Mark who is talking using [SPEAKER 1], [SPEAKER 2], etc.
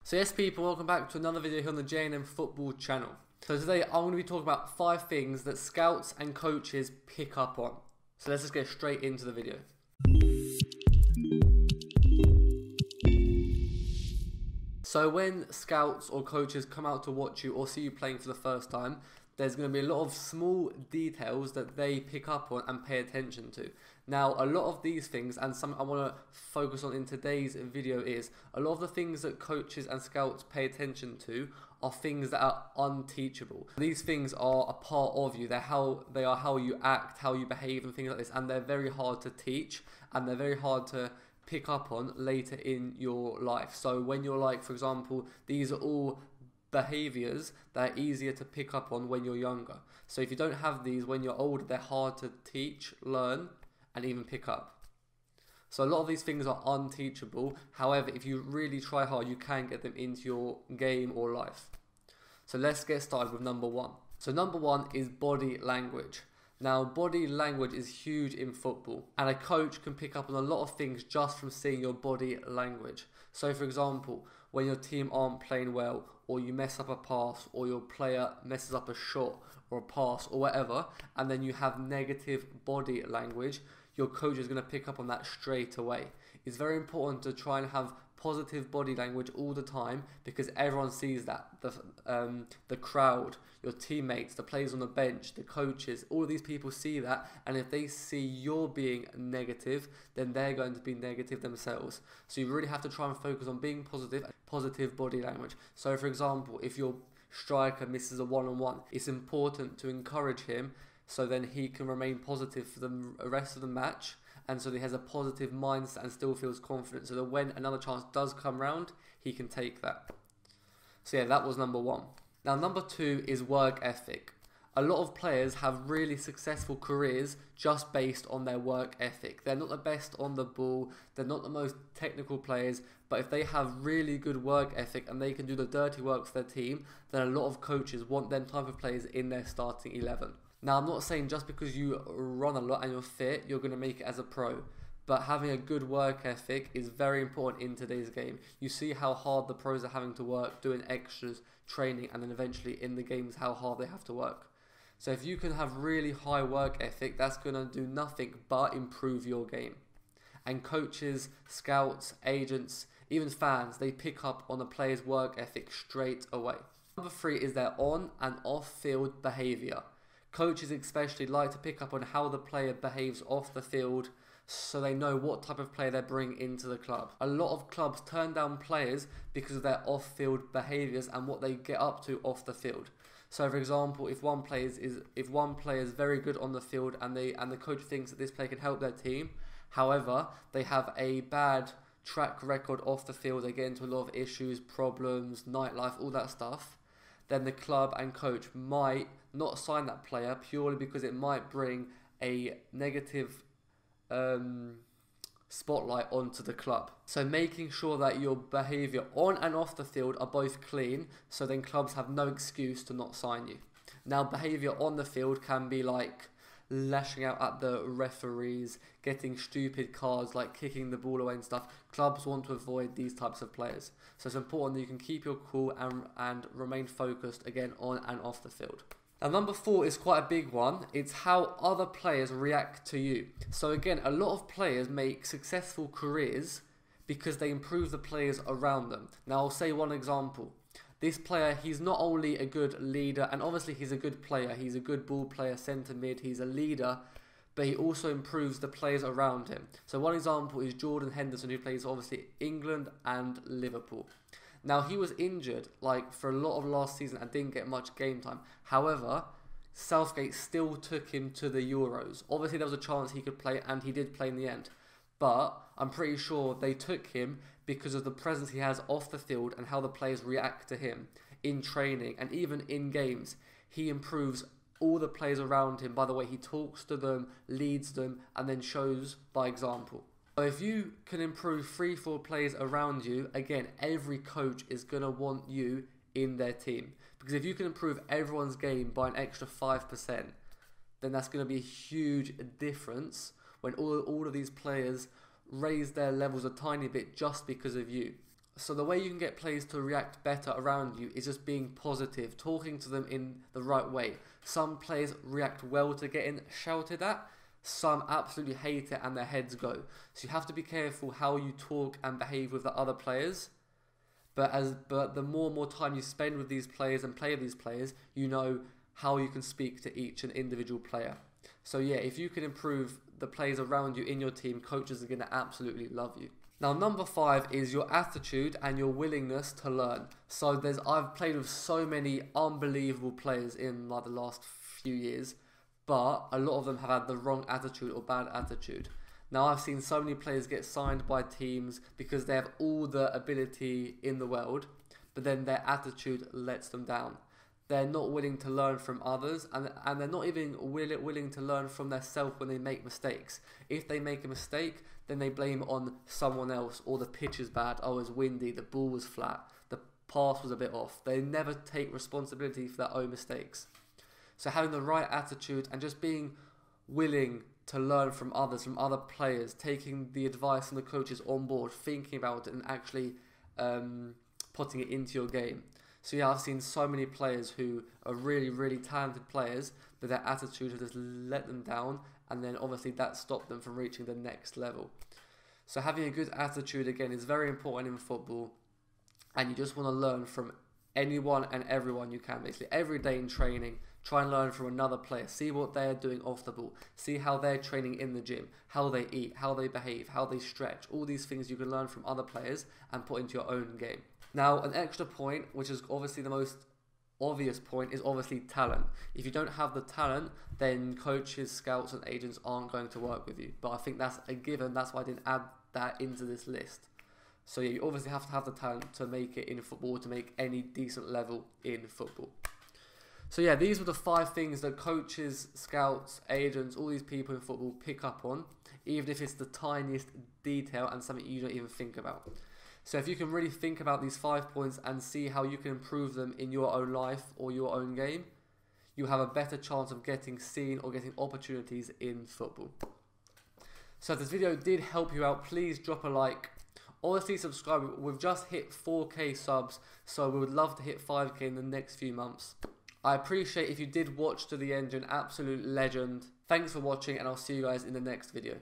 [SPEAKER 1] So yes people, welcome back to another video here on the J&M Football channel. So today I'm going to be talking about 5 things that scouts and coaches pick up on. So let's just get straight into the video. So when scouts or coaches come out to watch you or see you playing for the first time, there's going to be a lot of small details that they pick up on and pay attention to. Now, a lot of these things, and something I want to focus on in today's video, is a lot of the things that coaches and scouts pay attention to are things that are unteachable. These things are a part of you. They are how you act, how you behave, and things like this, and they're very hard to teach, and they're very hard to pick up on later in your life. So when you're like, for example, these are all behaviors that are easier to pick up on when you're younger. So if you don't have these when you're older, they're hard to teach, learn, and even pick up. So a lot of these things are unteachable. However, if you really try hard, you can get them into your game or life. So let's get started with number 1. So number 1 is body language. Now, body language is huge in football, and a coach can pick up on a lot of things just from seeing your body language. So for example, when your team aren't playing well, or you mess up a pass, or your player messes up a shot or a pass or whatever, and then you have negative body language, your coach is going to pick up on that straight away. It's very important to try and have positive body language all the time, because everyone sees that. The crowd, your teammates, the players on the bench, the coaches, all of these people see that, and if they see you're being negative, then they're going to be negative themselves. So you really have to try and focus on being positive body language. So for example, if your striker misses a one-on-one, it's important to encourage him so then he can remain positive for the rest of the match, and so he has a positive mindset and still feels confident, so that when another chance does come round, he can take that. So yeah, that was number 1. Now number 2 is work ethic. A lot of players have really successful careers just based on their work ethic. They're not the best on the ball, they're not the most technical players, but if they have really good work ethic and they can do the dirty work for their team, then a lot of coaches want them type of players in their starting 11. Now, I'm not saying just because you run a lot and you're fit, you're going to make it as a pro. But having a good work ethic is very important in today's game. You see how hard the pros are having to work, doing extras, training, and then eventually in the games how hard they have to work. So if you can have really high work ethic, that's going to do nothing but improve your game. And coaches, scouts, agents, even fans, they pick up on a player's work ethic straight away. Number 3 is their on and off field behaviour. Coaches especially like to pick up on how the player behaves off the field, so they know what type of player they bring into the club. A lot of clubs turn down players because of their off-field behaviours and what they get up to off the field. So for example, if one player is very good on the field and the coach thinks that this player can help their team, however, they have a bad track record off the field, they get into a lot of issues, problems, nightlife, all that stuff, then the club and coach might not sign that player purely because it might bring a negative spotlight onto the club. So making sure that your behaviour on and off the field are both clean, so then clubs have no excuse to not sign you. Now, behaviour on the field can be like lashing out at the referees, getting stupid cards like kicking the ball away and stuff. Clubs want to avoid these types of players. So it's important that you can keep your cool and remain focused again on and off the field. Now number 4 is quite a big one. It's how other players react to you. So again, a lot of players make successful careers because they improve the players around them. Now I'll say one example. This player, he's not only a good leader, and obviously he's a good player, he's a good ball player, centre mid, he's a leader, but he also improves the players around him. So one example is Jordan Henderson, who plays obviously England and Liverpool. Now, he was injured for a lot of last season and didn't get much game time. However, Southgate still took him to the Euros. Obviously, there was a chance he could play, and he did play in the end. But I'm pretty sure they took him because of the presence he has off the field and how the players react to him in training and even in games. He improves all the players around him by the way he talks to them, leads them, and then shows by example. So if you can improve 3-4 players around you, again, every coach is going to want you in their team. Because if you can improve everyone's game by an extra 5%, then that's going to be a huge difference when all of these players raise their levels a tiny bit just because of you. So the way you can get players to react better around you is just being positive, talking to them in the right way. Some players react well to getting shouted at, some absolutely hate it and their heads go. So you have to be careful how you talk and behave with the other players. But the more and more time you spend with these players and play with these players, you know how you can speak to each and individual player. So yeah, if you can improve the players around you in your team, coaches are going to absolutely love you. Now, number 5 is your attitude and your willingness to learn. So I've played with so many unbelievable players in like the last few years, but a lot of them have had the wrong attitude or bad attitude. Now, I've seen so many players get signed by teams because they have all the ability in the world, but then their attitude lets them down. They're not willing to learn from others, and they're not even willing to learn from themselves when they make mistakes. If they make a mistake, then they blame it on someone else, or the pitch is bad, oh, it was windy, the ball was flat, the pass was a bit off. They never take responsibility for their own mistakes. So having the right attitude and just being willing to learn from others, from other players, taking the advice from the coaches on board, thinking about it and actually putting it into your game. So yeah, I've seen so many players who are really, really talented players, but their attitude has just let them down, and then obviously that stopped them from reaching the next level. So having a good attitude, again, is very important in football, and you just want to learn from anyone and everyone you can, basically. Every day in training, try and learn from another player. See what they're doing off the ball. See how they're training in the gym, how they eat, how they behave, how they stretch. All these things you can learn from other players and put into your own game. Now, an extra point, which is obviously the most obvious point, is obviously talent. If you don't have the talent, then coaches, scouts and agents aren't going to work with you. But I think that's a given. That's why I didn't add that into this list. So yeah, you obviously have to have the talent to make it in football, to make any decent level in football. So yeah, these were the 5 things that coaches, scouts, agents, all these people in football pick up on, even if it's the tiniest detail and something you don't even think about. So if you can really think about these 5 points and see how you can improve them in your own life or your own game, you have a better chance of getting seen or getting opportunities in football. So if this video did help you out, please drop a like. Honestly, subscribe. We've just hit 4K subs, so we would love to hit 5K in the next few months. I appreciate if you did watch to the end, you're an absolute legend. Thanks for watching, and I'll see you guys in the next video.